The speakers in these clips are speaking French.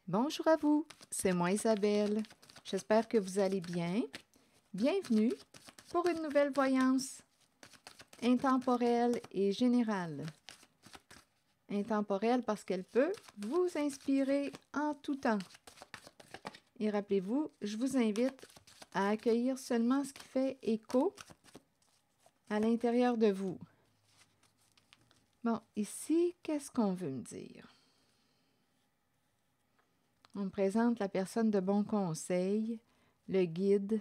Bonjour à vous, c'est moi Isabelle. J'espère que vous allez bien. Bienvenue pour une nouvelle voyance intemporelle et générale. Intemporelle parce qu'elle peut vous inspirer en tout temps. Et rappelez-vous, je vous invite à accueillir seulement ce qui fait écho à l'intérieur de vous. Bon, ici, qu'est-ce qu'on veut me dire? On me présente la personne de bon conseil, le guide,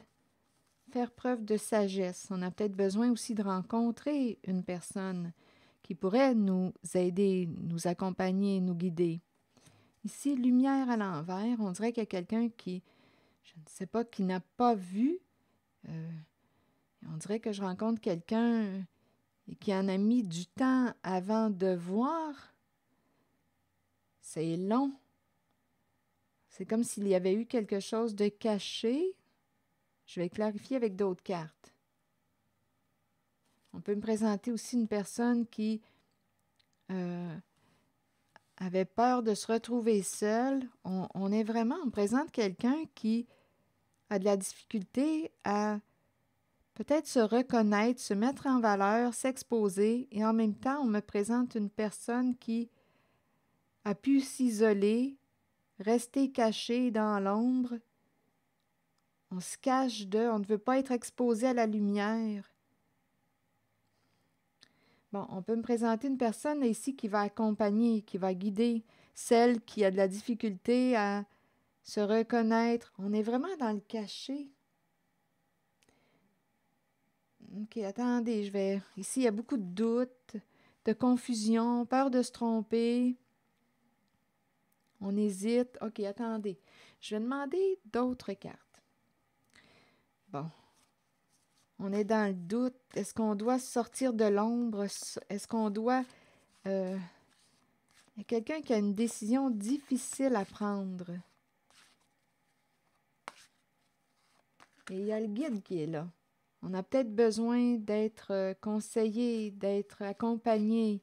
faire preuve de sagesse. On a peut-être besoin aussi de rencontrer une personne qui pourrait nous aider, nous accompagner, nous guider. Ici, lumière à l'envers, on dirait qu'il y a quelqu'un qui, je ne sais pas, qui n'a pas vu. On dirait que je rencontre quelqu'un qui en a mis du temps avant de voir. C'est long. C'est comme s'il y avait eu quelque chose de caché. Je vais clarifier avec d'autres cartes. On peut me présenter aussi une personne qui avait peur de se retrouver seule. On présente quelqu'un qui a de la difficulté à peut-être se reconnaître, se mettre en valeur, s'exposer. Et en même temps, on me présente une personne qui a pu s'isoler, rester cachée dans l'ombre. On se cache on ne veut pas être exposé à la lumière. Bon, on peut me présenter une personne ici qui va accompagner, qui va guider celle qui a de la difficulté à se reconnaître. On est vraiment dans le caché. OK, attendez, Ici, il y a beaucoup de doutes, de confusion, peur de se tromper. On hésite. OK, attendez. Je vais demander d'autres cartes. Bon. On est dans le doute. Est-ce qu'on doit sortir de l'ombre? Est-ce qu'on doit... Il y a quelqu'un qui a une décision difficile à prendre. Et il y a le guide qui est là. On a peut-être besoin d'être conseillé, d'être accompagné.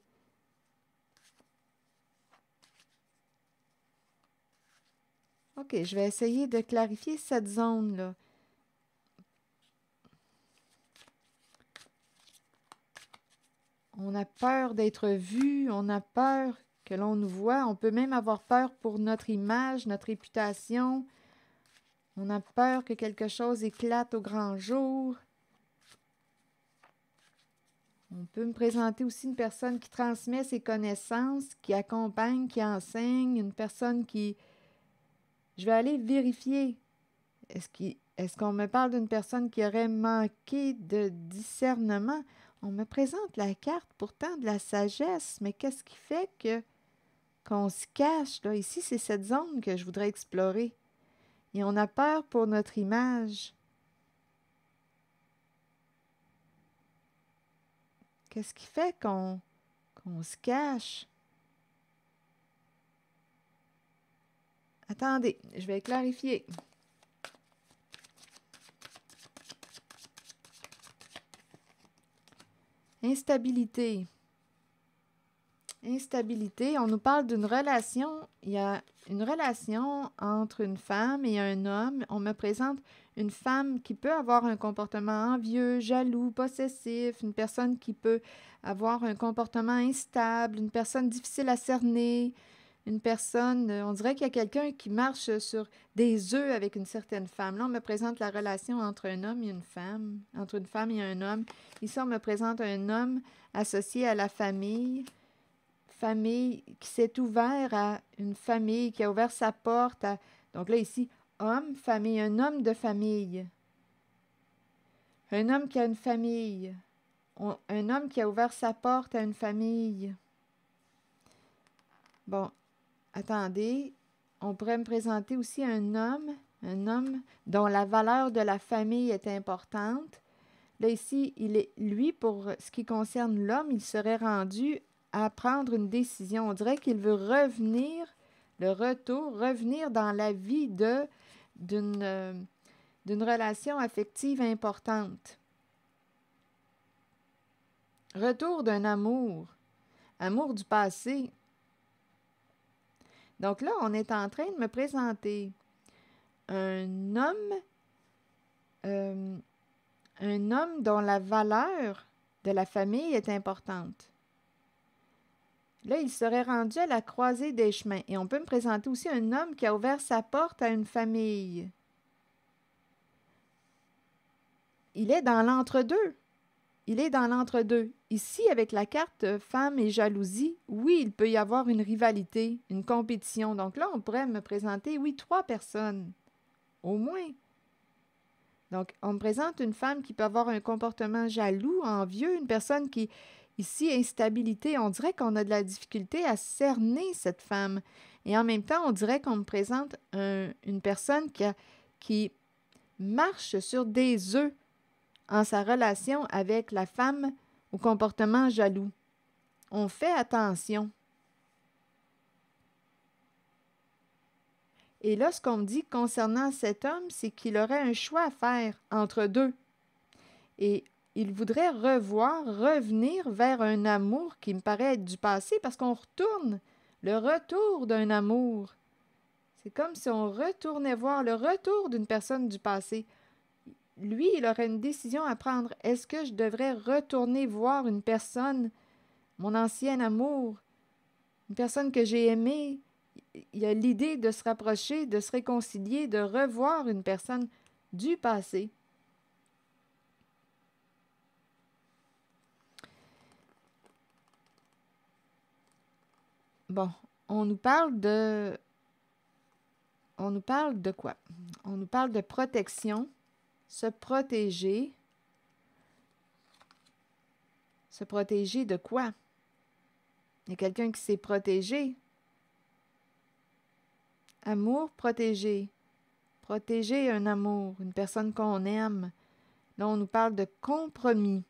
OK, je vais essayer de clarifier cette zone-là. On a peur d'être vu, on a peur que l'on nous voit. On peut même avoir peur pour notre image, notre réputation. On a peur que quelque chose éclate au grand jour. On peut me présenter aussi une personne qui transmet ses connaissances, qui accompagne, qui enseigne, une personne qui... Je vais aller vérifier. Est-ce qu'on me parle d'une personne qui aurait manqué de discernement? On me présente la carte pourtant de la sagesse, mais qu'est-ce qui fait qu'on se cache, là? Ici, c'est cette zone que je voudrais explorer. Et on a peur pour notre image. Qu'est-ce qui fait qu'on se cache? Attendez, je vais clarifier. Instabilité. Instabilité, on nous parle d'une relation. Il y a une relation entre une femme et un homme. On me présente une femme qui peut avoir un comportement envieux, jaloux, possessif, une personne qui peut avoir un comportement instable, une personne difficile à cerner, une personne, on dirait qu'il y a quelqu'un qui marche sur des œufs avec une certaine femme. Là, on me présente la relation entre un homme et une femme, entre une femme et un homme. Ici, on me présente un homme associé à la famille qui s'est ouvert à une famille, qui a ouvert sa porte à... Donc là, ici, homme, famille, un homme de famille. Un homme qui a une famille. Un homme qui a ouvert sa porte à une famille. Bon, attendez. On pourrait me présenter aussi un homme dont la valeur de la famille est importante. Là, ici, lui, pour ce qui concerne l'homme, il serait rendu à prendre une décision. On dirait qu'il veut revenir dans la vie d'une relation affective importante. Retour d'un amour du passé. Donc là, on est en train de me présenter un homme, euh, un homme dont la valeur de la famille est importante. Là, il serait rendu à la croisée des chemins. Et on peut me présenter aussi un homme qui a ouvert sa porte à une famille. Il est dans l'entre-deux. Il est dans l'entre-deux. Ici, avec la carte femme et jalousie, oui, il peut y avoir une rivalité, une compétition. Donc là, on pourrait me présenter, oui, 3 personnes, au moins. Donc, on me présente une femme qui peut avoir un comportement jaloux, envieux, une personne qui, ici, instabilité. On dirait qu'on a de la difficulté à cerner cette femme. Et en même temps, on dirait qu'on me présente une personne qui marche sur des œufs en sa relation avec la femme au comportement jaloux. On fait attention. Et là, ce qu'on me dit concernant cet homme, c'est qu'il aurait un choix à faire entre deux. Et il voudrait revenir vers un amour qui me paraît être du passé parce qu'on retourne, le retour d'un amour. C'est comme si on retournait voir le retour d'une personne du passé. Lui, il aurait une décision à prendre. Est-ce que je devrais retourner voir une personne, mon ancien amour, une personne que j'ai aimée? Il y a l'idée de se rapprocher, de se réconcilier, de revoir une personne du passé. Bon, on nous parle de quoi? On nous parle de protection, se protéger. Se protéger de quoi? Il y a quelqu'un qui s'est protégé. Amour, protéger. Protéger un amour, une personne qu'on aime. Là, on nous parle de compromis.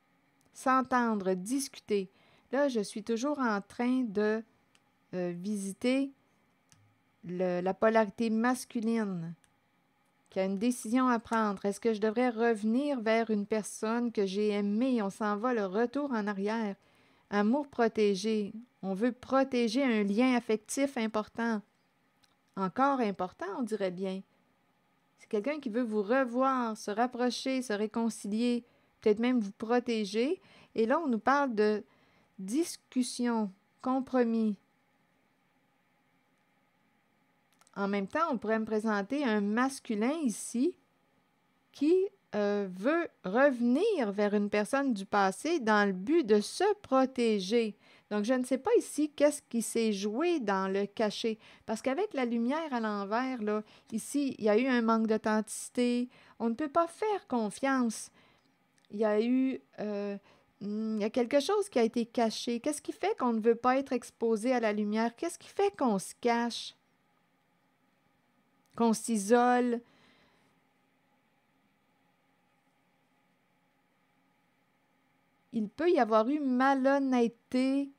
S'entendre, discuter. Là, je suis toujours en train de visiter la polarité masculine qui a une décision à prendre. Est-ce que je devrais revenir vers une personne que j'ai aimée? On s'en va, le retour en arrière. Amour protégé. On veut protéger un lien affectif important. Encore important, on dirait bien. C'est quelqu'un qui veut vous revoir, se rapprocher, se réconcilier, peut-être même vous protéger. Et là, on nous parle de discussion, compromis. En même temps, on pourrait me présenter un masculin ici qui veut revenir vers une personne du passé dans le but de se protéger. Donc, je ne sais pas ici qu'est-ce qui s'est joué dans le cachet. Parce qu'avec la lumière à l'envers, là, ici, il y a eu un manque d'authenticité. On ne peut pas faire confiance. Il y a eu... il y a quelque chose qui a été caché. Qu'est-ce qui fait qu'on ne veut pas être exposé à la lumière? Qu'est-ce qui fait qu'on se cache? Qu'on s'isole? Il peut y avoir eu malhonnêteté.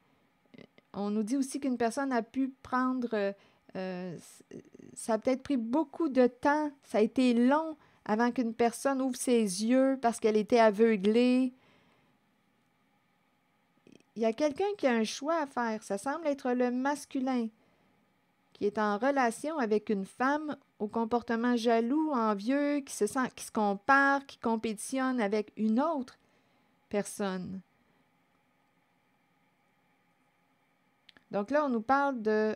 On nous dit aussi qu'une personne a pu prendre... ça a peut-être pris beaucoup de temps. Ça a été long avant qu'une personne ouvre ses yeux parce qu'elle était aveuglée. Il y a quelqu'un qui a un choix à faire. Ça semble être le masculin qui est en relation avec une femme au comportement jaloux, envieux, qui se compare, qui compétitionne avec une autre personne. Donc là, on nous parle de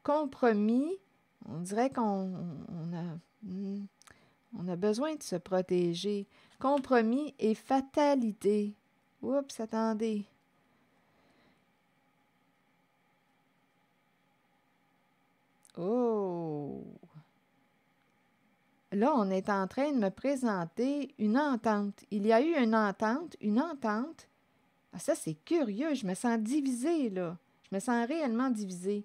compromis. On dirait qu'on a besoin de se protéger. Compromis et fatalité. Oups, attendez. Oh! Là, on est en train de me présenter une entente. Il y a eu une entente. Ah, ça, c'est curieux. Je me sens divisée, là. Je me sens réellement divisée.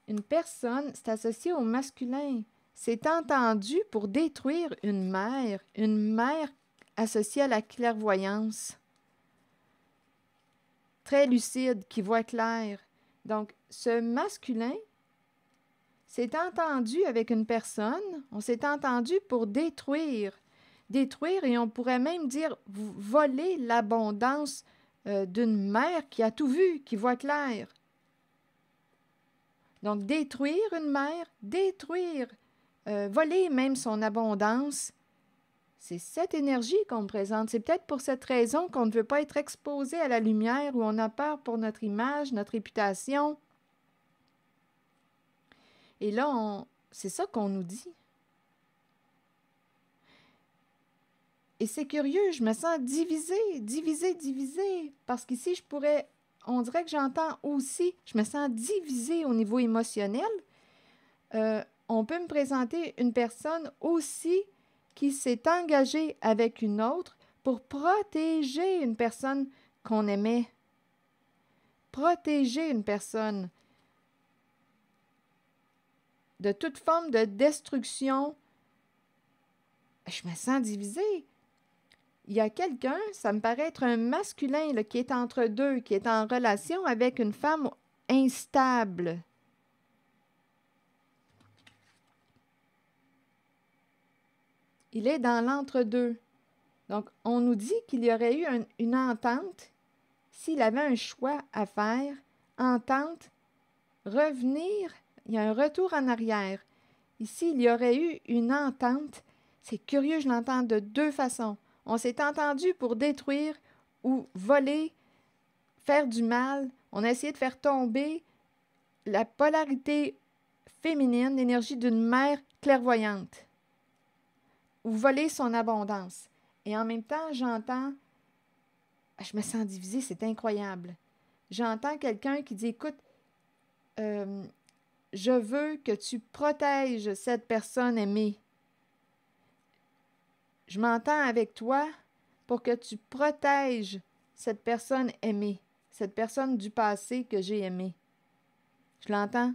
Une personne, c'est associé au masculin. C'est entendu pour détruire une mère associée à la clairvoyance. Très lucide, qui voit clair. Donc, ce masculin s'est entendu avec une personne, on s'est entendu pour détruire, et on pourrait même dire voler l'abondance d'une mère qui a tout vu, qui voit clair. Donc, détruire une mère, voler même son abondance, c'est cette énergie qu'on me présente. C'est peut-être pour cette raison qu'on ne veut pas être exposé à la lumière ou on a peur pour notre image, notre réputation. Et là, c'est ça qu'on nous dit. Et c'est curieux, je me sens divisée, parce qu'ici, on dirait que j'entends aussi, je me sens divisée au niveau émotionnel. On peut me présenter une personne aussi qui s'est engagée avec une autre pour protéger une personne qu'on aimait. Protéger une personne de toute forme de destruction. Je me sens divisée. Il y a quelqu'un, ça me paraît être un masculin là, qui est entre deux, qui est en relation avec une femme instable. Il est dans l'entre-deux. Donc, on nous dit qu'il y aurait eu une entente, s'il avait un choix à faire, entente, revenir, il y a un retour en arrière. Ici, il y aurait eu une entente. C'est curieux, je l'entends de deux façons. On s'est entendu pour détruire ou voler, faire du mal. On a essayé de faire tomber la polarité féminine, l'énergie d'une mère clairvoyante, ou voler son abondance. Et en même temps, j'entends, je me sens divisée, c'est incroyable. J'entends quelqu'un qui dit, écoute, je veux que tu protèges cette personne aimée. Je m'entends avec toi pour que tu protèges cette personne aimée, cette personne du passé que j'ai aimée. Je l'entends.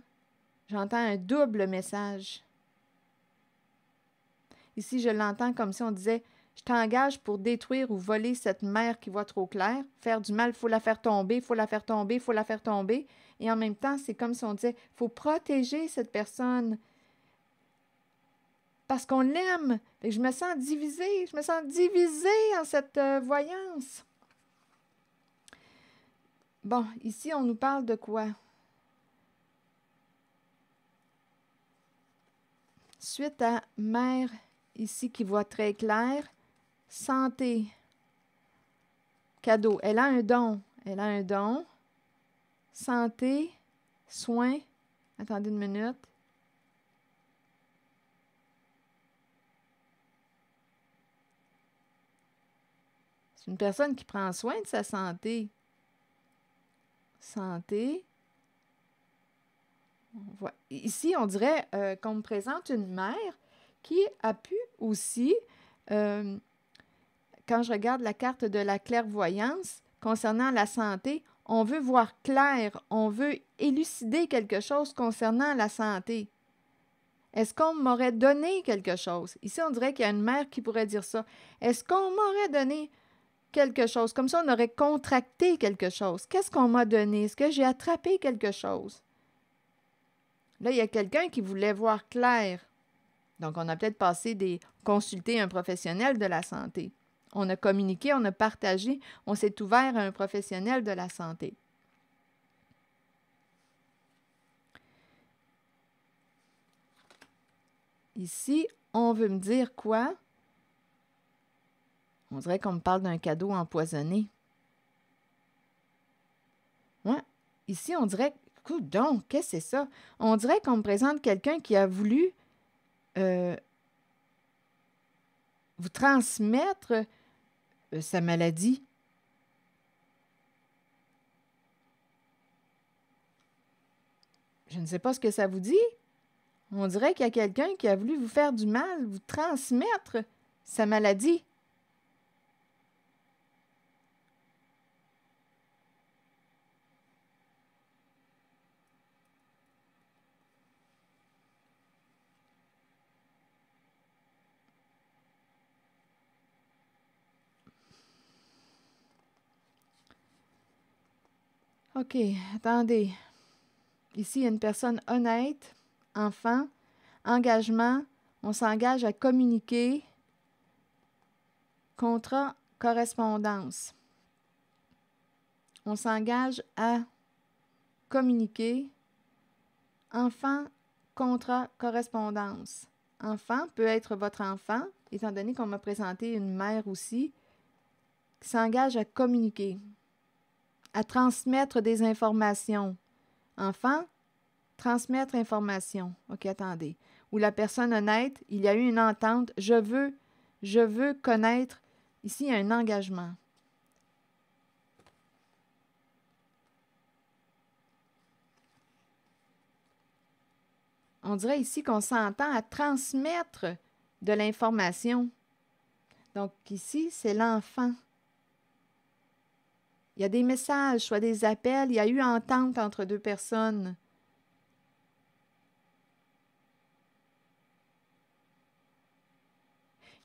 J'entends un double message. Ici, je l'entends comme si on disait, je t'engage pour détruire ou voler cette mère qui voit trop clair. Faire du mal, il faut la faire tomber, il faut la faire tomber, il faut la faire tomber. Et en même temps, c'est comme si on disait, il faut protéger cette personne parce qu'on l'aime. Et je me sens divisée en cette voyance. Bon, ici, on nous parle de quoi? Suite à mère, ici, qui voit très clair, santé, cadeau. Elle a un don. Santé, soins. Attendez une minute. C'est une personne qui prend soin de sa santé. Santé. Ici, on dirait qu'on me présente une mère qui a pu aussi, quand je regarde la carte de la clairvoyance concernant la santé, on veut voir clair, on veut élucider quelque chose concernant la santé. Est-ce qu'on m'aurait donné quelque chose? Ici, on dirait qu'il y a une mère qui pourrait dire ça. Est-ce qu'on m'aurait donné quelque chose? Comme ça, on aurait contracté quelque chose. Qu'est-ce qu'on m'a donné? Est-ce que j'ai attrapé quelque chose? Là, il y a quelqu'un qui voulait voir clair. Donc, on a peut-être consulté un professionnel de la santé. On a communiqué, on a partagé, on s'est ouvert à un professionnel de la santé. Ici, on veut me dire quoi? On dirait qu'on me parle d'un cadeau empoisonné. Ouais. Ici, on dirait... Coudonc, qu'est-ce que c'est ça? On dirait qu'on me présente quelqu'un qui a voulu vous transmettre sa maladie. Je ne sais pas ce que ça vous dit. On dirait qu'il y a quelqu'un qui a voulu vous faire du mal, vous transmettre sa maladie. OK, attendez. Ici, il y a une personne honnête, enfant, engagement, on s'engage à communiquer, contrat, correspondance. On s'engage à communiquer, Enfant, contrat, correspondance. Enfant peut être votre enfant, étant donné qu'on m'a présenté une mère aussi, qui s'engage à communiquer, à transmettre des informations. Enfant, transmettre information. OK, attendez. Ou la personne honnête, il y a eu une entente. Je veux connaître. Ici, il y a un engagement. On dirait ici qu'on s'entend à transmettre de l'information. Donc ici, c'est l'enfant. Il y a des messages, soit des appels, il y a eu entente entre deux personnes.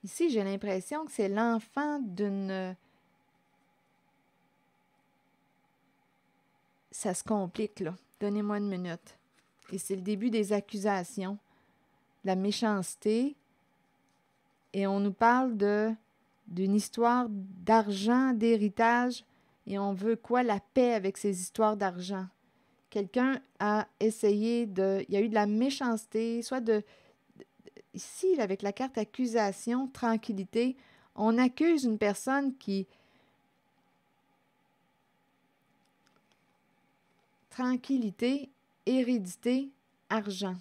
Ici, j'ai l'impression que c'est l'enfant d'une... Ça se complique, là. Donnez-moi une minute. Et c'est le début des accusations, la méchanceté. Et on nous parle d'une histoire d'argent, d'héritage. Et on veut quoi? La paix avec ces histoires d'argent. Quelqu'un a essayé de... Il y a eu de la méchanceté, soit ici, avec la carte accusation, tranquillité, on accuse une personne qui... Tranquillité, hérédité, argent.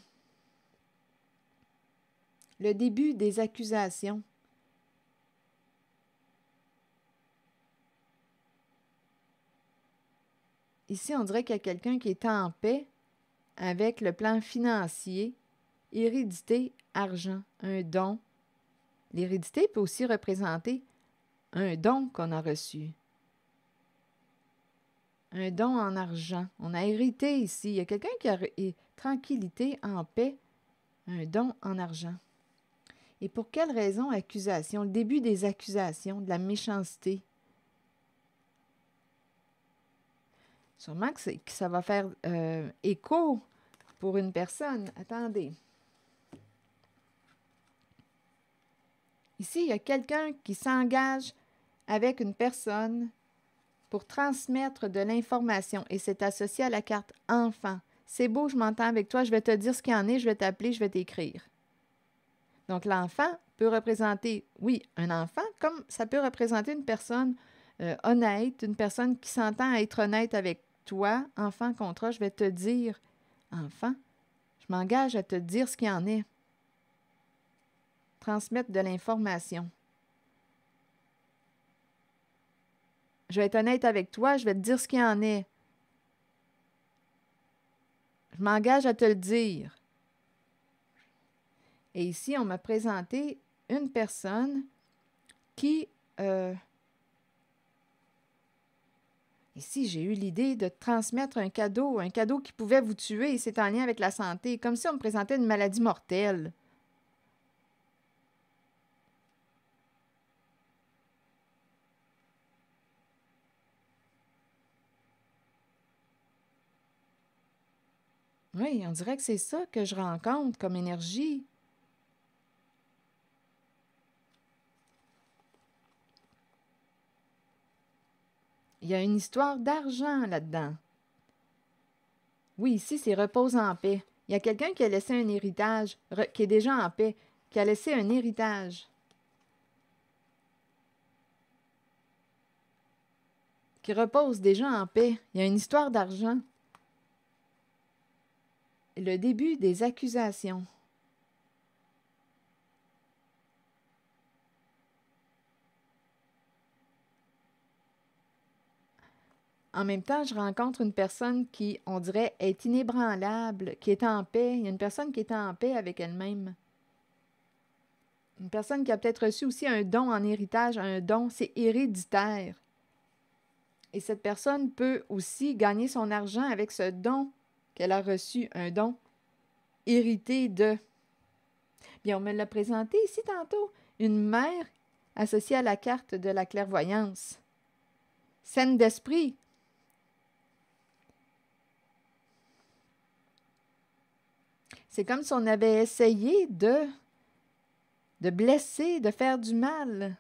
Le début des accusations. Ici, on dirait qu'il y a quelqu'un qui est en paix avec le plan financier, hérédité, argent, un don. L'hérédité peut aussi représenter un don qu'on a reçu. Un don en argent. On a hérité ici. Il y a quelqu'un qui a tranquillité, en paix, un don en argent. Et pour quelle raison accusation? Le début des accusations, de la méchanceté. Sûrement que ça va faire écho pour une personne. Attendez. Ici, il y a quelqu'un qui s'engage avec une personne pour transmettre de l'information et c'est associé à la carte enfant. C'est beau, je m'entends avec toi, je vais te dire ce qu'il y en est, je vais t'appeler, je vais t'écrire. Donc, l'enfant peut représenter, oui, un enfant, comme ça peut représenter une personne honnête, une personne qui s'entend être honnête avec toi, enfant, contrat, je vais te dire, enfant, je m'engage à te dire ce qu'il y en est. Transmettre de l'information. Je vais être honnête avec toi, je vais te dire ce qu'il y en est. Je m'engage à te le dire. Et ici, on m'a présenté une personne qui... ici, j'ai eu l'idée de transmettre un cadeau qui pouvait vous tuer et c'est en lien avec la santé, comme si on me présentait une maladie mortelle. Oui, on dirait que c'est ça que je rencontre comme énergie. Il y a une histoire d'argent là-dedans. Oui, ici, c'est repose en paix. Il y a quelqu'un qui a laissé un héritage, qui est déjà en paix, qui a laissé un héritage. Qui repose déjà en paix. Il y a une histoire d'argent. Le début des accusations. En même temps, je rencontre une personne qui, on dirait, est inébranlable, qui est en paix. Il y a une personne qui est en paix avec elle-même. Une personne qui a peut-être reçu aussi un don en héritage. Un don, c'est héréditaire. Et cette personne peut aussi gagner son argent avec ce don qu'elle a reçu, un don hérité de. Bien, on me l'a présenté ici tantôt. Une mère associée à la carte de la clairvoyance. Saine d'esprit. C'est comme si on avait essayé de blesser, de faire du mal.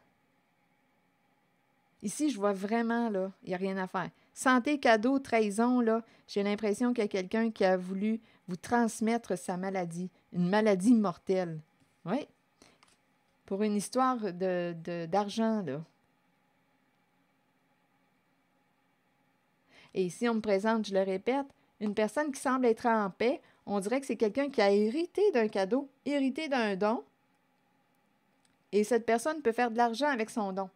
Ici, je vois vraiment, là, il n'y a rien à faire. Santé, cadeau, trahison, là, j'ai l'impression qu'il y a quelqu'un qui a voulu vous transmettre sa maladie, une maladie mortelle. Oui, pour une histoire d'argent, là. Et ici, on me présente, je le répète, une personne qui semble être en paix. On dirait que c'est quelqu'un qui a hérité d'un cadeau, hérité d'un don. Et cette personne peut faire de l'argent avec son don.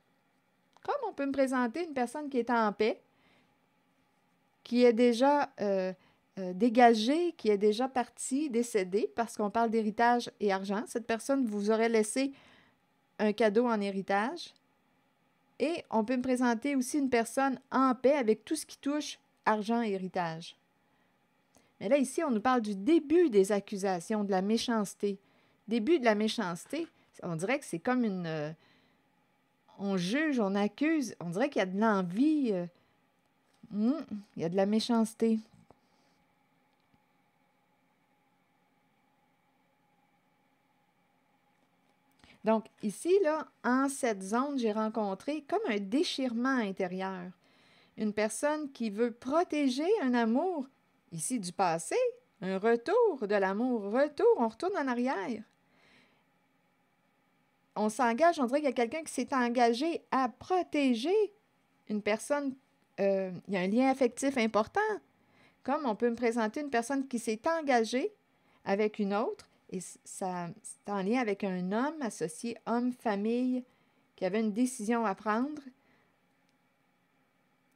Comme on peut me présenter une personne qui est en paix, qui est déjà dégagée, qui est déjà partie, décédée, parce qu'on parle d'héritage et argent. Cette personne vous aurait laissé un cadeau en héritage. Et on peut me présenter aussi une personne en paix avec tout ce qui touche argent et héritage. Mais là, ici, on nous parle du début des accusations, de la méchanceté. Début de la méchanceté, on dirait que c'est comme une... on juge, on accuse, on dirait qu'il y a de l'envie, il y a de la méchanceté. Donc, ici, là, en cette zone, j'ai rencontré comme un déchirement intérieur. Une personne qui veut protéger un amour, ici du passé, un retour de l'amour, on retourne en arrière. On s'engage, on dirait qu'il y a quelqu'un qui s'est engagé à protéger une personne. Il y a un lien affectif important. Comme on peut me présenter une personne qui s'est engagée avec une autre, et ça, c'est en lien avec un homme associé homme-famille qui avait une décision à prendre.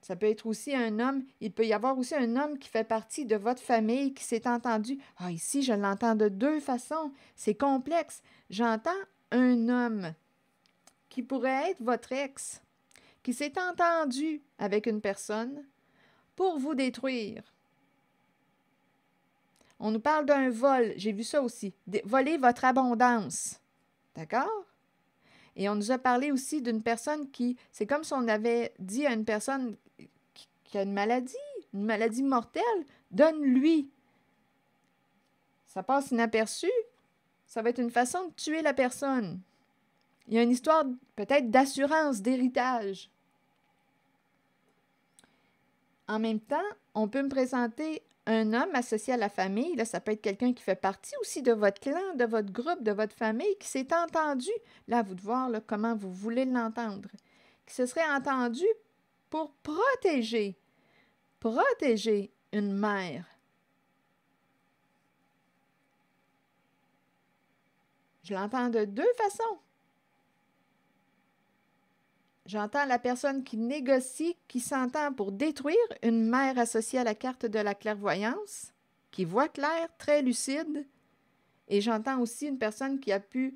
Ça peut être aussi un homme, il peut y avoir aussi un homme qui fait partie de votre famille qui s'est entendu. Ah, ici, je l'entends de deux façons. C'est complexe. J'entends un homme qui pourrait être votre ex, qui s'est entendu avec une personne pour vous détruire. On nous parle d'un vol, j'ai vu ça aussi. Voler votre abondance. D'accord? Et on nous a parlé aussi d'une personne qui, c'est comme si on avait dit à une personne qui a une maladie mortelle, donne-lui. Ça passe inaperçu. Ça va être une façon de tuer la personne. Il y a une histoire peut-être d'assurance, d'héritage. En même temps, on peut me présenter un homme associé à la famille. Là, ça peut être quelqu'un qui fait partie aussi de votre clan, de votre groupe, de votre famille, qui s'est entendu. Là, à vous de voir là, comment vous voulez l'entendre. Qui se serait entendu pour protéger une mère. Je l'entends de deux façons. J'entends la personne qui négocie, qui s'entend pour détruire une mère associée à la carte de la clairvoyance, qui voit clair, très lucide. Et j'entends aussi une personne qui a pu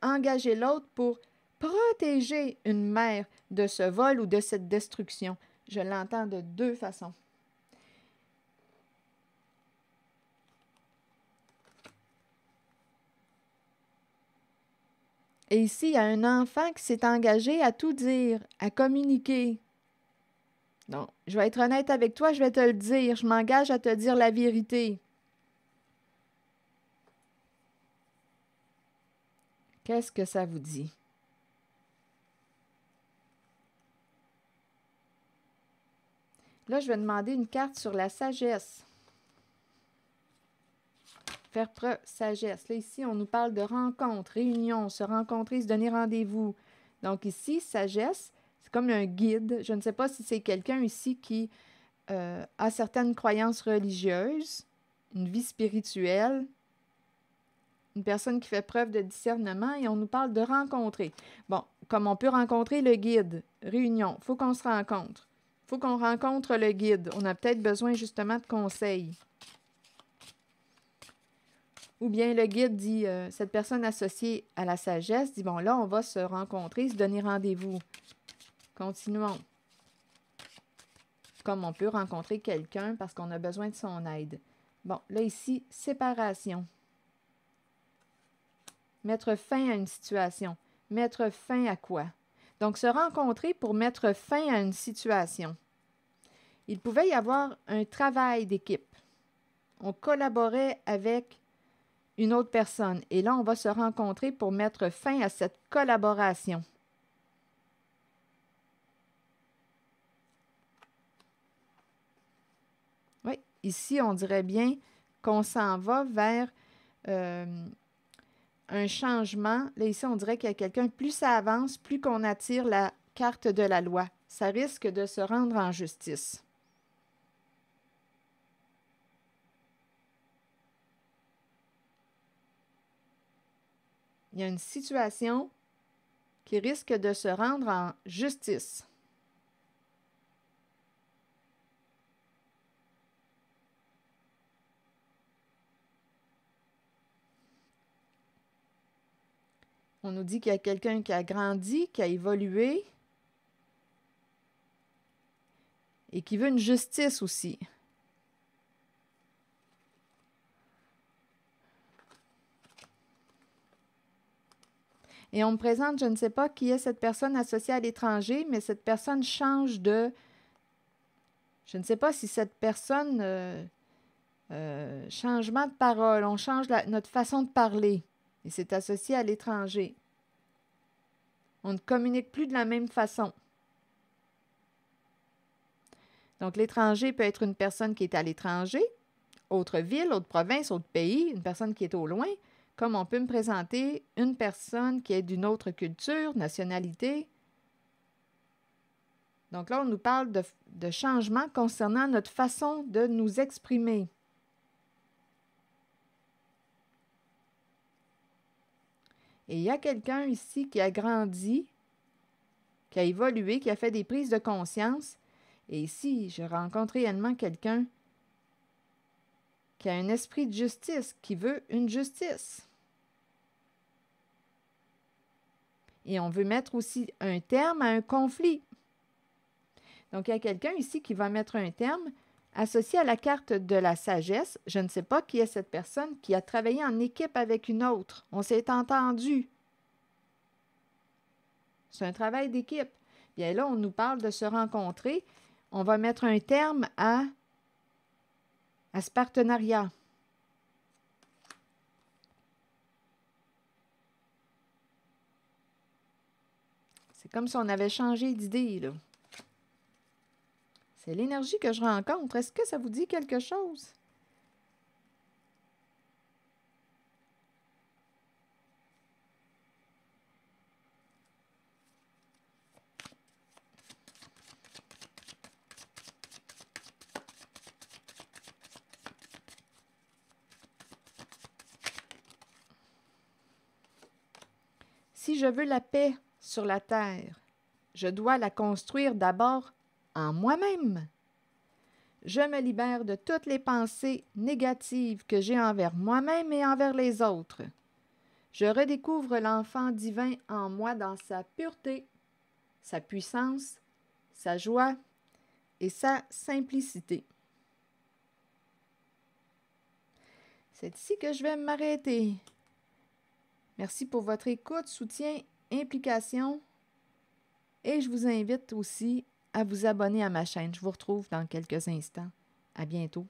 engager l'autre pour protéger une mère de ce vol ou de cette destruction. Je l'entends de deux façons. Et ici, il y a un enfant qui s'est engagé à tout dire, à communiquer. Donc, je vais être honnête avec toi, je vais te le dire. Je m'engage à te dire la vérité. Qu'est-ce que ça vous dit? Là, je vais demander une carte sur la sagesse. Faire preuve, sagesse. Là, ici, on nous parle de rencontre, réunion, se rencontrer, se donner rendez-vous. Donc ici, sagesse, c'est comme un guide. Je ne sais pas si c'est quelqu'un ici qui a certaines croyances religieuses, une vie spirituelle, une personne qui fait preuve de discernement, et on nous parle de rencontrer. Bon, comme on peut rencontrer le guide, réunion, il faut qu'on se rencontre. Il faut qu'on rencontre le guide. On a peut-être besoin justement de conseils. Ou bien le guide dit, cette personne associée à la sagesse dit, bon là, on va se rencontrer, se donner rendez-vous. Continuons. Comme on peut rencontrer quelqu'un parce qu'on a besoin de son aide. Bon, là ici, séparation. Mettre fin à une situation. Mettre fin à quoi? Donc, se rencontrer pour mettre fin à une situation. Il pouvait y avoir un travail d'équipe. On collaborait avec une autre personne. Et là, on va se rencontrer pour mettre fin à cette collaboration. Oui, ici, on dirait bien qu'on s'en va vers un changement. Là, ici, on dirait qu'il y a quelqu'un, plus ça avance, plus qu'on attire la carte de la loi. Ça risque de se rendre en justice. Il y a une situation qui risque de se rendre en justice. On nous dit qu'il y a quelqu'un qui a grandi, qui a évolué et qui veut une justice aussi. Et on me présente, je ne sais pas qui est cette personne associée à l'étranger, mais cette personne change de... Je ne sais pas si cette personne... changement de parole, on change notre façon de parler. Et c'est associé à l'étranger. On ne communique plus de la même façon. Donc, l'étranger peut être une personne qui est à l'étranger, autre ville, autre province, autre pays, une personne qui est au loin, comme on peut me présenter une personne qui est d'une autre culture, nationalité. Donc là, on nous parle de changement concernant notre façon de nous exprimer. Et il y a quelqu'un ici qui a grandi, qui a évolué, qui a fait des prises de conscience. Et ici, je rencontre réellement quelqu'un qui a un esprit de justice, qui veut une justice. Et on veut mettre aussi un terme à un conflit. Donc, il y a quelqu'un ici qui va mettre un terme associé à la carte de la sagesse. Je ne sais pas qui est cette personne qui a travaillé en équipe avec une autre. On s'est entendu. C'est un travail d'équipe. Bien là, on nous parle de se rencontrer. On va mettre un terme à ce partenariat. C'est comme si on avait changé d'idée, là. C'est l'énergie que je rencontre. Est-ce que ça vous dit quelque chose? Si je veux la paix sur la terre, je dois la construire d'abord en moi-même. Je me libère de toutes les pensées négatives que j'ai envers moi-même et envers les autres. Je redécouvre l'enfant divin en moi dans sa pureté, sa puissance, sa joie et sa simplicité. C'est ici que je vais m'arrêter. Merci pour votre écoute, soutien, implication et je vous invite aussi à vous abonner à ma chaîne. Je vous retrouve dans quelques instants. À bientôt.